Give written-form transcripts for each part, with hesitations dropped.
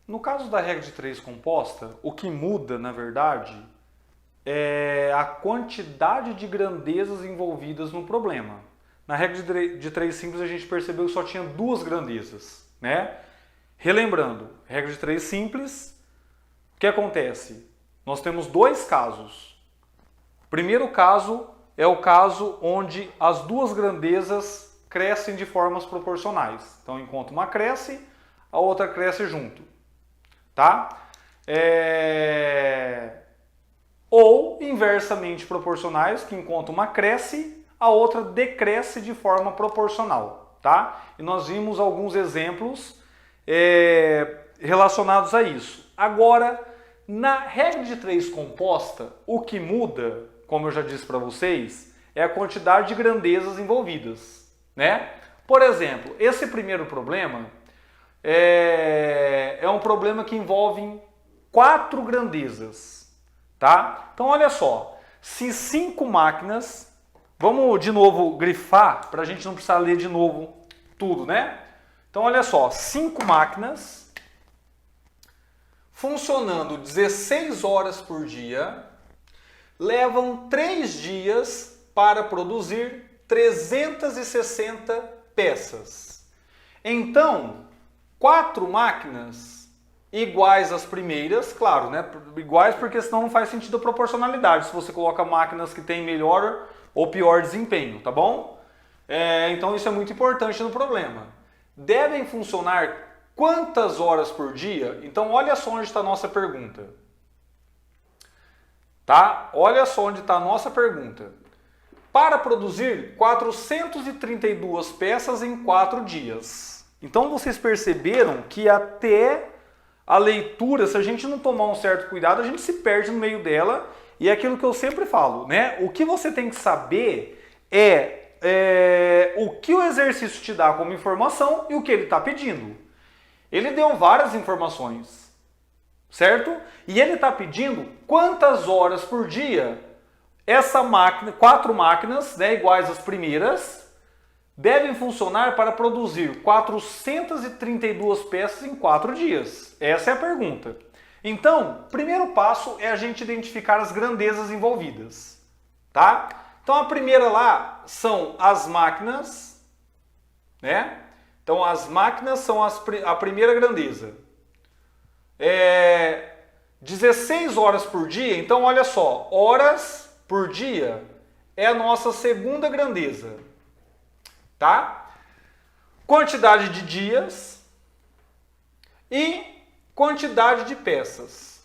No caso da regra de 3 composta, o que muda, na verdade, é a quantidade de grandezas envolvidas no problema. Na regra de 3 simples, a gente percebeu que só tinha 2 grandezas, né? Relembrando, regra de 3 simples, o que acontece? Nós temos 2 casos. O primeiro caso é o caso onde as 2 grandezas crescem de formas proporcionais. Então, enquanto uma cresce, a outra cresce junto. Tá? Ou inversamente proporcionais, que enquanto uma cresce, a outra decresce de forma proporcional. Tá? E nós vimos alguns exemplos relacionados a isso. Agora, na regra de 3 composta, o que muda, como eu já disse para vocês, é a quantidade de grandezas envolvidas, né? Por exemplo, esse primeiro problema é um problema que envolve 4 grandezas, tá? Então, olha só, se 5 máquinas, vamos de novo grifar para a gente não precisar ler de novo tudo, né? Então, olha só, 5 máquinas funcionando 16 horas por dia, levam 3 dias para produzir 360 peças. Então, 4 máquinas iguais às primeiras, claro, né? Iguais porque senão não faz sentido a proporcionalidade, se você coloca máquinas que têm melhor ou pior desempenho, tá bom? Então isso é muito importante no problema. Devem funcionar quantas horas por dia? Então olha só onde está a nossa pergunta. Tá? Olha só onde está a nossa pergunta. Para produzir 432 peças em 4 dias. Então vocês perceberam que até a leitura, se a gente não tomar um certo cuidado, a gente se perde no meio dela. E é aquilo que eu sempre falo, né? O que você tem que saber é o que o exercício te dá como informação e o que ele está pedindo. Ele deu várias informações, certo? E ele está pedindo quantas horas por dia essa máquina, 4 máquinas, né, iguais às primeiras, devem funcionar para produzir 432 peças em 4 dias. Essa é a pergunta. Então, o primeiro passo é a gente identificar as grandezas envolvidas, tá? Então, a primeira lá são as máquinas, né? Então, as máquinas são a primeira grandeza. 16 horas por dia, então olha só, horas por dia é a nossa segunda grandeza, tá? Quantidade de dias e quantidade de peças,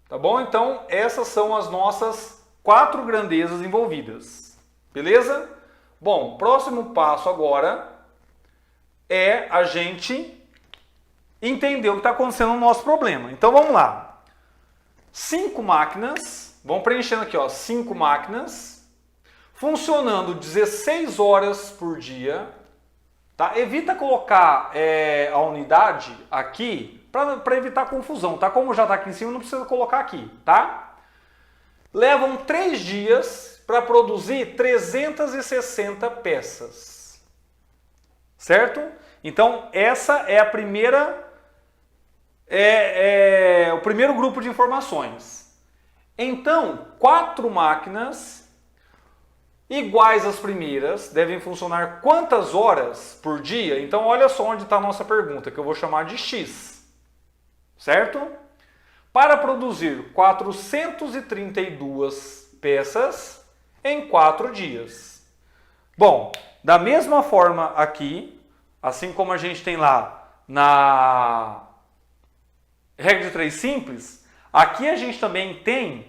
tá bom? Então, essas são as nossas 4 grandezas envolvidas, beleza? Bom, próximo passo agora é a gente entender o que está acontecendo no nosso problema. Então vamos lá. 5 máquinas, vamos preenchendo aqui, ó, 5 máquinas, funcionando 16 horas por dia. Tá? Evita colocar a unidade aqui para evitar confusão. Tá? Como já está aqui em cima, não precisa colocar aqui. Tá? Levam 3 dias para produzir 360 peças. Certo? Então, essa é a primeira, o primeiro grupo de informações. Então, 4 máquinas iguais às primeiras devem funcionar quantas horas por dia? Então, olha só onde está a nossa pergunta, que eu vou chamar de X. Certo? Para produzir 432 peças em 4 dias. Bom, da mesma forma aqui, assim como a gente tem lá na regra de 3 simples, aqui a gente também tem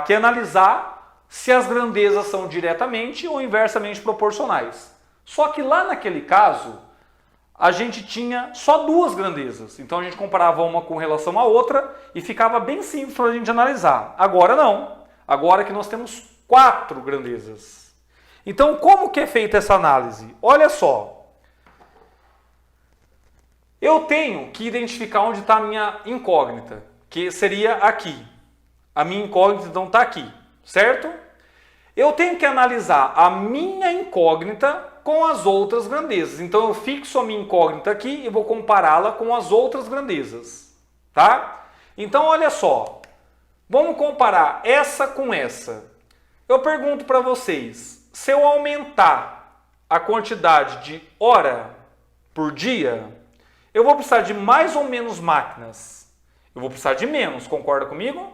que analisar se as grandezas são diretamente ou inversamente proporcionais. Só que lá naquele caso, a gente tinha só 2 grandezas. Então a gente comparava uma com relação à outra e ficava bem simples para a gente analisar. Agora não. Agora que nós temos 4 grandezas. Então, como que é feita essa análise? Olha só. Eu tenho que identificar onde está a minha incógnita, que seria aqui. A minha incógnita então está aqui, certo? Eu tenho que analisar a minha incógnita com as outras grandezas. Então eu fixo a minha incógnita aqui e vou compará-la com as outras grandezas. Tá? Então olha só, vamos comparar essa com essa. Eu pergunto para vocês, se eu aumentar a quantidade de hora por dia, eu vou precisar de mais ou menos máquinas? Eu vou precisar de menos, concorda comigo?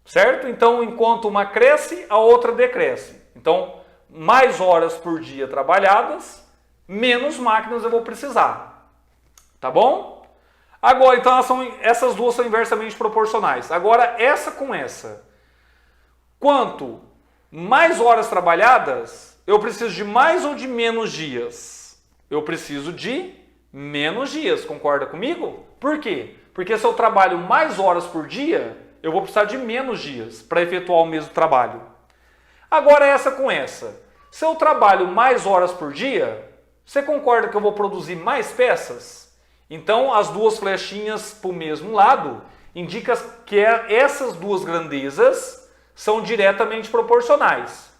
Certo? Então, enquanto uma cresce, a outra decresce. Então, mais horas por dia trabalhadas, menos máquinas eu vou precisar. Tá bom? Agora, então, essas duas são inversamente proporcionais. Agora, essa com essa. Quanto mais horas trabalhadas, eu preciso de mais ou de menos dias? Eu preciso de menos dias, concorda comigo? Por quê? Porque se eu trabalho mais horas por dia, eu vou precisar de menos dias para efetuar o mesmo trabalho. Agora essa com essa. Se eu trabalho mais horas por dia, você concorda que eu vou produzir mais peças? Então as duas flechinhas para o mesmo lado indicam que essas duas grandezas são diretamente proporcionais.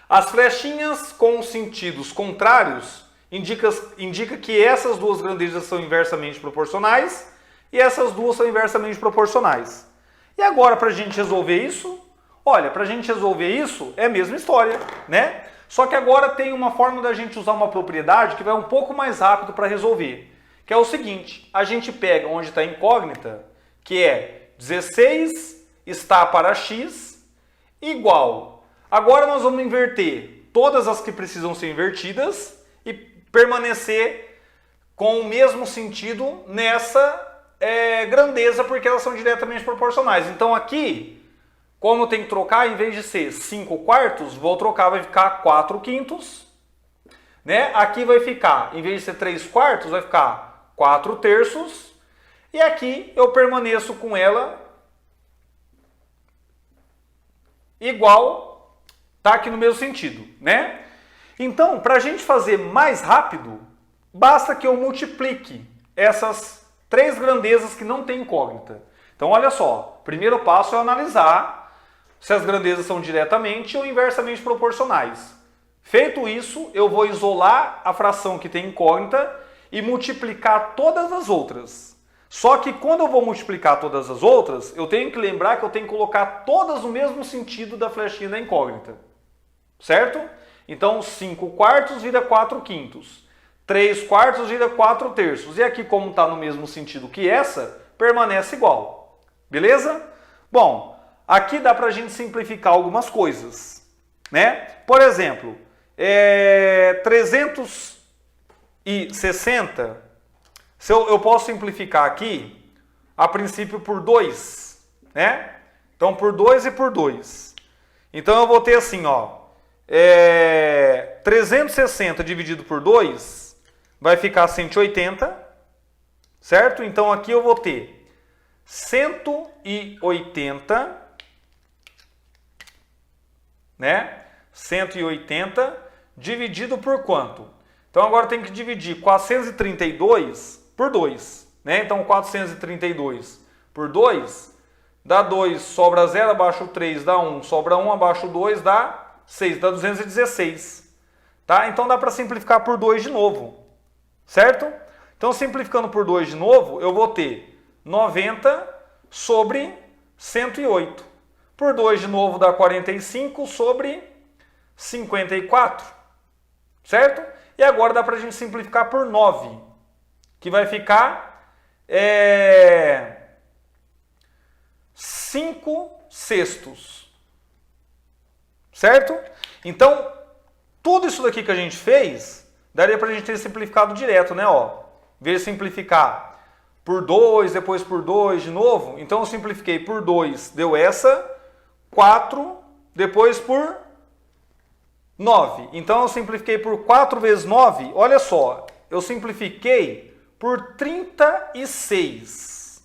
As flechinhas com sentidos contrários indica que essas duas grandezas são inversamente proporcionais e essas duas são inversamente proporcionais. E agora, para a gente resolver isso? Olha, para a gente resolver isso é a mesma história, né? Só que agora tem uma forma da gente usar uma propriedade que vai um pouco mais rápido para resolver. Que é o seguinte, a gente pega onde está a incógnita, que é 16 está para x, igual. Agora nós vamos inverter todas as que precisam ser invertidas e permanecer com o mesmo sentido nessa grandeza, porque elas são diretamente proporcionais. Então aqui, como eu tenho que trocar, em vez de ser 5 quartos, vou trocar, vai ficar 4 quintos. Né? Aqui vai ficar, em vez de ser 3 quartos, vai ficar 4 terços. E aqui eu permaneço com ela igual, tá aqui no mesmo sentido, né? Então, para a gente fazer mais rápido, basta que eu multiplique essas três grandezas que não têm incógnita. Então, olha só, o primeiro passo é analisar se as grandezas são diretamente ou inversamente proporcionais. Feito isso, eu vou isolar a fração que tem incógnita e multiplicar todas as outras. Só que quando eu vou multiplicar todas as outras, eu tenho que lembrar que eu tenho que colocar todas no mesmo sentido da flechinha da incógnita. Certo? Então 5 quartos vira 4 quintos. 3 quartos vira 4 terços. E aqui, como está no mesmo sentido que essa, permanece igual. Beleza? Bom, aqui dá para a gente simplificar algumas coisas. Né? Por exemplo, 360... eu posso simplificar aqui, a princípio, por 2, né? Então, por 2 e por 2. Então, eu vou ter assim, ó, 360 dividido por 2 vai ficar 180, certo? Então, aqui eu vou ter 180, né? 180 dividido por quanto? Então, agora tem que dividir 432 por 2, né? Então 432 por 2 dá 2, sobra 0, abaixo 3 dá 1, sobra 1, abaixo 2 dá 6, dá 216. Tá? Então dá para simplificar por 2 de novo, certo? Então simplificando por 2 de novo, eu vou ter 90 sobre 108. Por 2 de novo dá 45 sobre 54, certo? E agora dá para a gente simplificar por 9. Que vai ficar 5 sextos. Certo? Então, tudo isso daqui que a gente fez, daria para a gente ter simplificado direto, né? Ó, em vez de simplificar por 2, depois por 2 de novo, então eu simplifiquei por 2, deu essa, 4, depois por 9. Então eu simplifiquei por 4 vezes 9, olha só, eu simplifiquei por 36.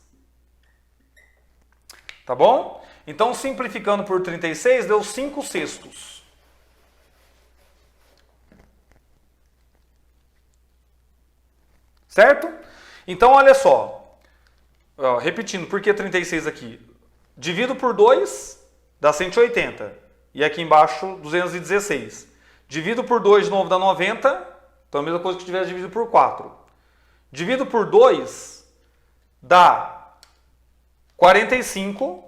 Tá bom? Então, simplificando por 36, deu 5 sextos. Certo? Então, olha só. Ó, repetindo, por que 36 aqui? Divido por 2, dá 180. E aqui embaixo, 216. Divido por 2 de novo dá 90. Então a mesma coisa que se tivesse dividido por 4. Divido por 2 dá 45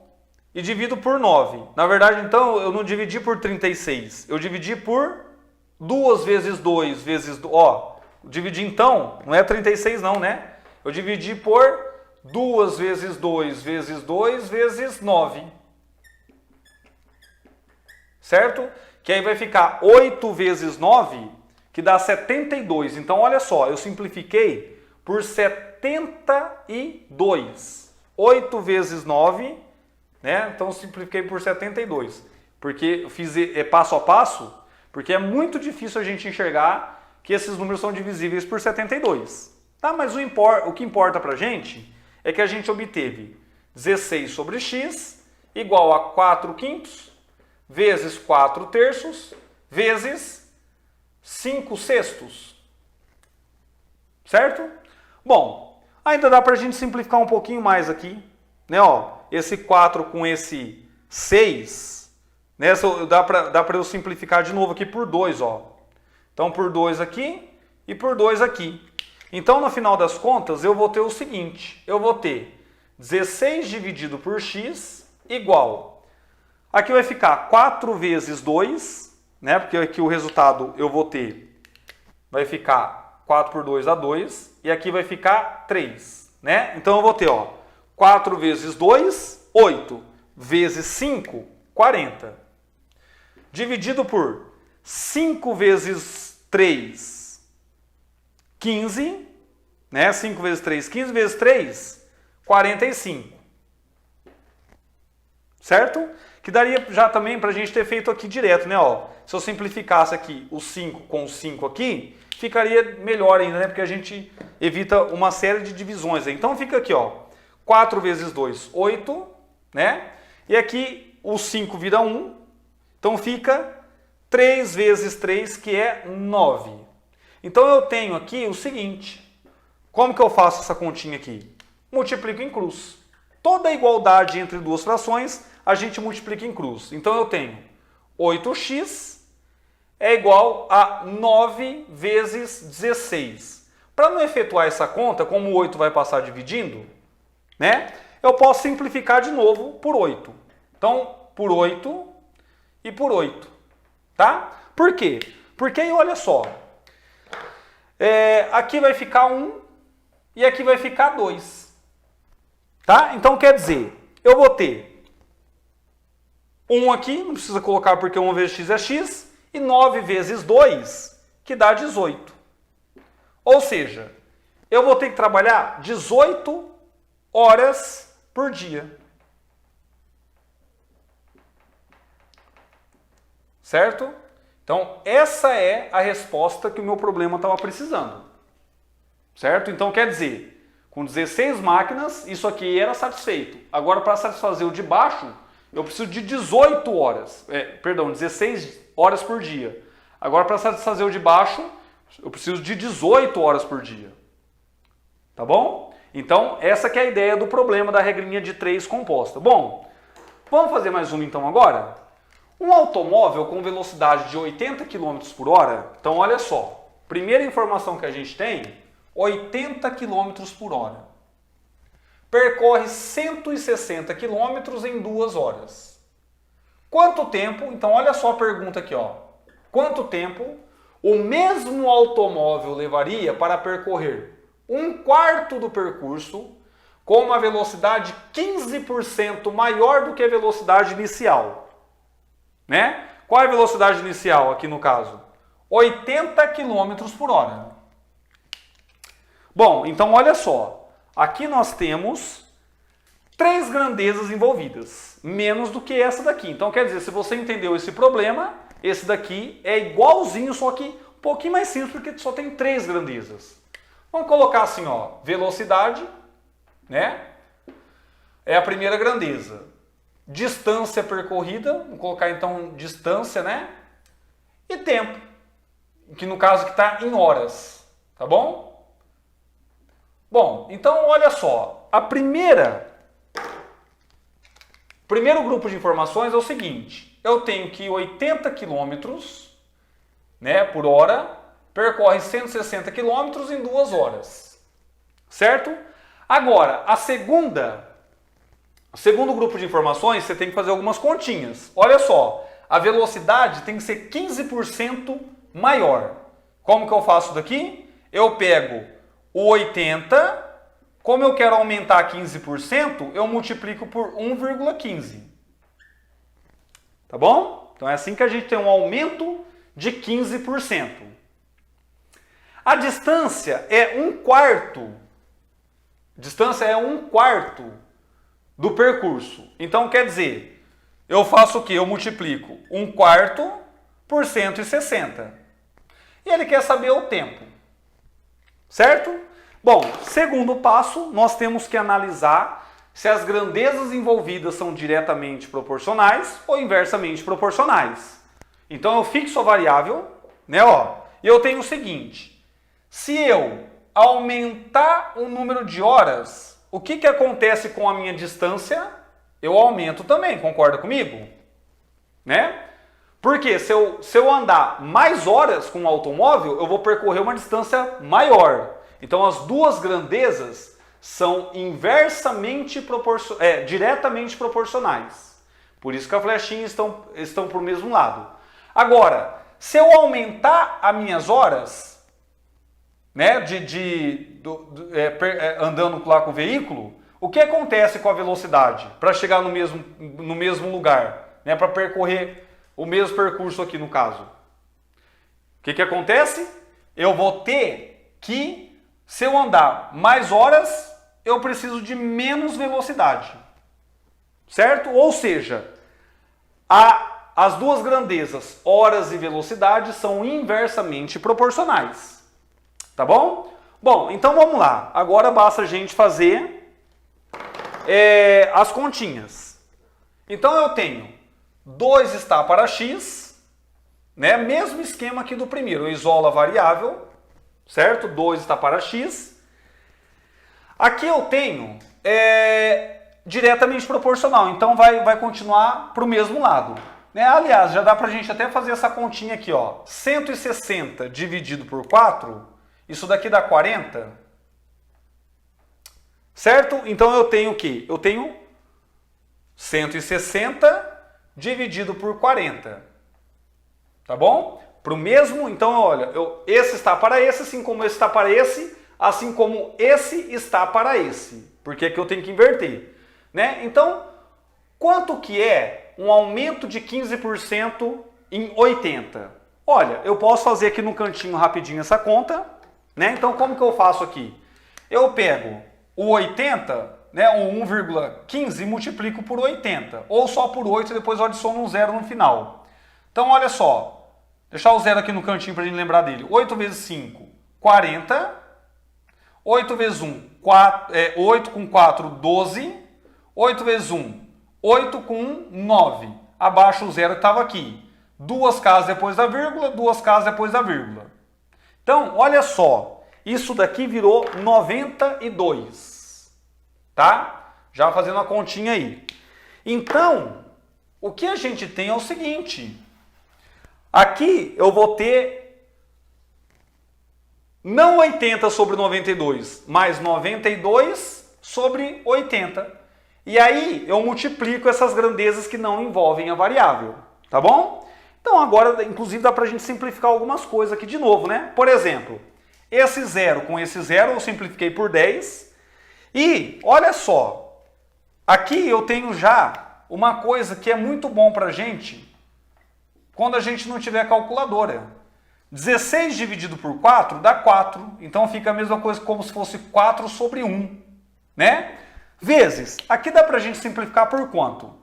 e divido por 9. Na verdade, então, eu não dividi por 36. Eu dividi por 2 vezes 2 vezes... dividi então, não é 36 não, né? Eu dividi por 2 vezes 2 vezes 2 vezes 9. Certo? Que aí vai ficar 8 vezes 9, que dá 72. Então, olha só, eu simplifiquei por 72. 8 vezes 9, né? Então, eu simplifiquei por 72. Porque eu fiz passo a passo, porque é muito difícil a gente enxergar que esses números são divisíveis por 72. Tá? Mas o que importa pra gente é que a gente obteve 16 sobre x igual a 4 quintos vezes 4 terços vezes 5 sextos. Certo? Bom, ainda dá pra gente simplificar um pouquinho mais aqui. Né? Ó, esse 4 com esse 6, né? Dá pra eu simplificar de novo aqui por 2. Ó. Então, por 2 aqui e por 2 aqui. Então, no final das contas, eu vou ter o seguinte. Eu vou ter 16 dividido por x igual... Aqui vai ficar 4 vezes 2, né? Porque aqui o resultado eu vou ter, vai ficar 4 por 2 dá 2, e aqui vai ficar 3, né? Então eu vou ter, ó, 4 vezes 2, 8, vezes 5, 40. Dividido por 5 vezes 3, 15, né? 5 vezes 3, 15 vezes 3, 45. Certo? Que daria já também para a gente ter feito aqui direto, né? Ó, se eu simplificasse aqui o 5 com o 5 aqui, ficaria melhor ainda, né? Porque a gente evita uma série de divisões. Então fica aqui, ó, 4 vezes 2, 8, né? E aqui o 5 vira 1, então fica 3 vezes 3, que é 9. Então eu tenho aqui o seguinte, como que eu faço essa continha aqui? Multiplico em cruz. Toda a igualdade entre duas frações, a gente multiplica em cruz. Então eu tenho 8x é igual a 9 vezes 16. Para não efetuar essa conta, como o 8 vai passar dividindo, né? Eu posso simplificar de novo por 8. Então, por 8 e por 8. Tá? Por quê? Porque aí, olha só. Aqui vai ficar 1 e aqui vai ficar 2. Tá? Então, quer dizer, eu vou ter 1 aqui, não precisa colocar porque 1 vezes x é x, e 9 vezes 2, que dá 18. Ou seja, eu vou ter que trabalhar 18 horas por dia. Certo? Então, essa é a resposta que o meu problema estava precisando. Certo? Então, quer dizer, com 16 máquinas, isso aqui era satisfeito. Agora, para satisfazer o de baixo, eu preciso de 18 horas. 16 horas por dia. Agora, para satisfazer o de baixo, eu preciso de 18 horas por dia. Tá bom? Então, essa que é a ideia do problema da regrinha de 3 composta. Bom, vamos fazer mais uma então agora? Um automóvel com velocidade de 80 km por hora, então olha só, primeira informação que a gente tem, 80 km por hora. Percorre 160 km em 2 horas. Quanto tempo, então olha só a pergunta aqui, ó. Quanto tempo o mesmo automóvel levaria para percorrer 1/4 do percurso com uma velocidade 15% maior do que a velocidade inicial? Né? Qual é a velocidade inicial aqui no caso? 80 km por hora. Bom, então olha só. Aqui nós temos 3 grandezas envolvidas, menos do que essa daqui. Então quer dizer, se você entendeu esse problema, esse daqui é igualzinho, só que um pouquinho mais simples, porque só tem 3 grandezas. Vamos colocar assim, ó, velocidade, né? É a primeira grandeza. Distância percorrida, vamos colocar então distância, né? E tempo, que no caso que está em horas, tá bom? Bom, então olha só, o primeiro grupo de informações é o seguinte, eu tenho que 80 km né, por hora, percorre 160 km em 2 horas. Certo? Agora, o segundo grupo de informações, você tem que fazer algumas continhas. Olha só, a velocidade tem que ser 15% maior. Como que eu faço daqui? Eu pego o 80, como eu quero aumentar 15%, eu multiplico por 1,15. Tá bom? Então é assim que a gente tem um aumento de 15%. A distância é 1/4. Distância é 1/4 do percurso. Então quer dizer, eu faço o quê? Eu multiplico 1/4 por 160. E ele quer saber o tempo. Certo? Bom, segundo passo, nós temos que analisar se as grandezas envolvidas são diretamente proporcionais ou inversamente proporcionais. Então eu fixo a variável, né, ó, e eu tenho o seguinte: se eu aumentar o número de horas, o que acontece com a minha distância? Eu aumento também, concorda comigo? Né? Porque se eu andar mais horas com o automóvel, eu vou percorrer uma distância maior. Então as duas grandezas são diretamente proporcionais. Por isso que as flechinhas estão para o mesmo lado. Agora, se eu aumentar as minhas horas, né, andando lá com o veículo, o que acontece com a velocidade para chegar no mesmo lugar, né, para percorrer o mesmo percurso aqui no caso? O que acontece? Eu vou ter que, se eu andar mais horas, eu preciso de menos velocidade. Certo? Ou seja, as duas grandezas, horas e velocidade, são inversamente proporcionais. Tá bom? Bom, então vamos lá. Agora basta a gente fazer as continhas. Então eu tenho 2 está para x, né? Mesmo esquema aqui do primeiro. Eu isolo a variável, certo? 2 está para x. Aqui eu tenho diretamente proporcional, então vai continuar para o mesmo lado. Né? Aliás, já dá para a gente até fazer essa continha aqui, ó. 160 dividido por 4, isso daqui dá 40. Certo? Então eu tenho o quê? Eu tenho 160 dividido por 40. Tá bom? Para o mesmo, então olha, esse está para esse, assim como esse está para esse, assim como esse está para esse. Porque aqui eu tenho que inverter. Né? Então, quanto que é um aumento de 15% em 80? Olha, eu posso fazer aqui no cantinho rapidinho essa conta. Né? Então, como que eu faço aqui? Eu pego o 80, né, o 1,15 e multiplico por 80. Ou só por 8 e depois eu adiciono um zero no final. Então, olha só. Deixar o zero aqui no cantinho para a gente lembrar dele. 8 vezes 5, 40. 8 vezes 1, 8 com 4, 12. 8 vezes 1, 8 com 1, 9. Abaixo o zero que estava aqui. 2 casas depois da vírgula, 2 casas depois da vírgula. Então, olha só. Isso daqui virou 92. Tá? Já fazendo a continha aí. Então, o que a gente tem é o seguinte. Aqui eu vou ter não 80 sobre 92, mas 92 sobre 80. E aí eu multiplico essas grandezas que não envolvem a variável. Tá bom? Então agora, inclusive, dá pra gente simplificar algumas coisas aqui de novo, né? Por exemplo, esse zero com esse zero eu simplifiquei por 10. E, olha só, aqui eu tenho já uma coisa que é muito bom pra gente quando a gente não tiver calculadora. 16 dividido por 4 dá 4. Então fica a mesma coisa como se fosse 4 sobre 1. Né? Vezes. Aqui dá pra gente simplificar por quanto?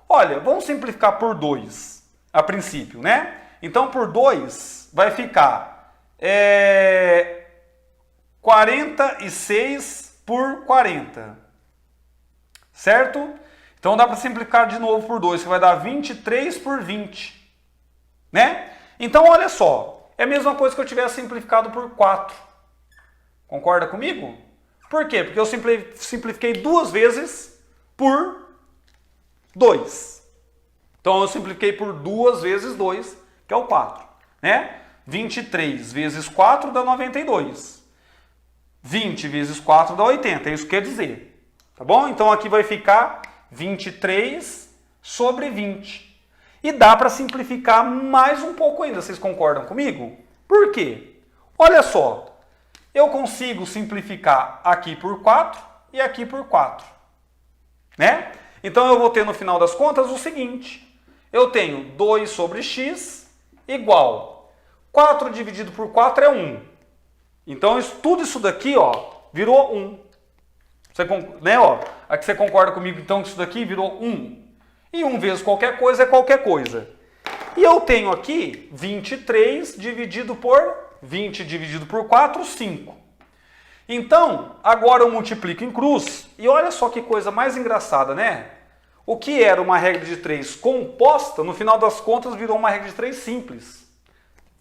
Olha, vamos simplificar por 2 a princípio, né? Então por 2 vai ficar 46 por 40. Certo? Então dá para simplificar de novo por 2, que vai dar 23 por 20. Né? Então olha só, é a mesma coisa que eu tivesse simplificado por 4. Concorda comigo? Por quê? Porque eu simplifiquei 2 vezes por 2. Então eu simplifiquei por 2 vezes 2, que é o 4. Né? 23 vezes 4 dá 92. 20 vezes 4 dá 80, é isso que quer dizer. Tá bom? Então aqui vai ficar 23 sobre 20. E dá para simplificar mais um pouco ainda, vocês concordam comigo? Por quê? Olha só, eu consigo simplificar aqui por 4 e aqui por 4. Né? Então eu vou ter no final das contas o seguinte. Eu tenho 2 sobre x igual 4 dividido por 4 é 1. Então tudo isso daqui ó, virou 1. Você, né, ó, aqui você concorda comigo então que isso daqui virou 1. E 1 vezes qualquer coisa é qualquer coisa. E eu tenho aqui 23 dividido por 20 dividido por 4, 5. Então, agora eu multiplico em cruz. E olha só que coisa mais engraçada, né? O que era uma regra de 3 composta, no final das contas virou uma regra de 3 simples.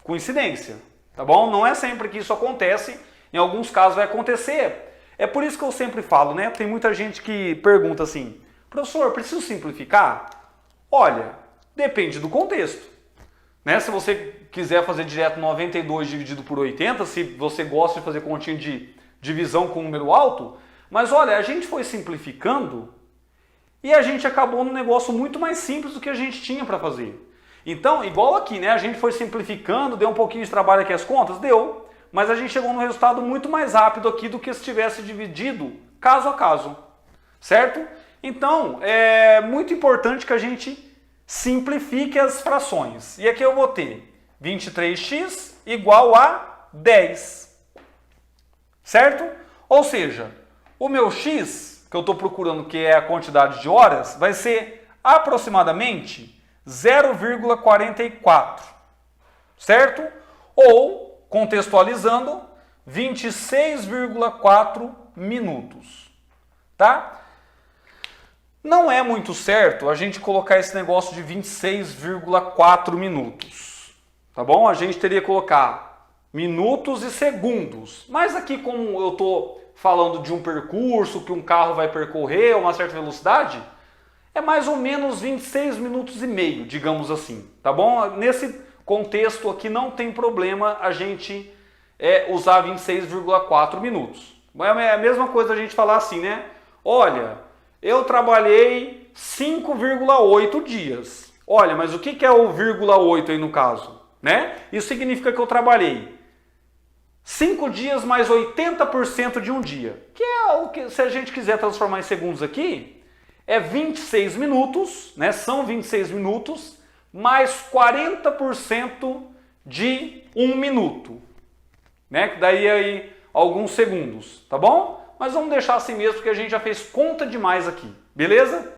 Coincidência, tá bom? Não é sempre que isso acontece. Em alguns casos vai acontecer. É por isso que eu sempre falo, né? Tem muita gente que pergunta assim, professor, preciso simplificar? Olha, depende do contexto. Né? Se você quiser fazer direto 92 dividido por 80, se você gosta de fazer continha de divisão com número alto, mas olha, a gente foi simplificando e a gente acabou num negócio muito mais simples do que a gente tinha para fazer. Então, igual aqui, né? A gente foi simplificando, deu um pouquinho de trabalho aqui as contas? Deu. Mas a gente chegou num resultado muito mais rápido aqui do que se tivesse dividido caso a caso. Certo? Então, é muito importante que a gente simplifique as frações. E aqui eu vou ter 23x igual a 10. Certo? Ou seja, o meu x, que eu estou procurando que é a quantidade de horas, vai ser aproximadamente 0,44. Certo? Ou, contextualizando, 26,4 minutos. Tá? Não é muito certo a gente colocar esse negócio de 26,4 minutos. Tá bom? A gente teria que colocar minutos e segundos. Mas aqui, como eu estou falando de um percurso que um carro vai percorrer a uma certa velocidade, é mais ou menos 26 minutos e meio, digamos assim. Tá bom? Nesse contexto aqui não tem problema a gente usar 26,4 minutos. É a mesma coisa a gente falar assim, né? Olha, eu trabalhei 5,8 dias. Olha, mas o que é o 0,8 aí no caso? Né? Isso significa que eu trabalhei 5 dias mais 80% de um dia. Que é o que, se a gente quiser transformar em segundos aqui, é 26 minutos, né? São 26 minutos, mais 40% de 1 minuto. Né? Que daí aí alguns segundos, tá bom? Mas vamos deixar assim mesmo, porque a gente já fez conta demais aqui, beleza?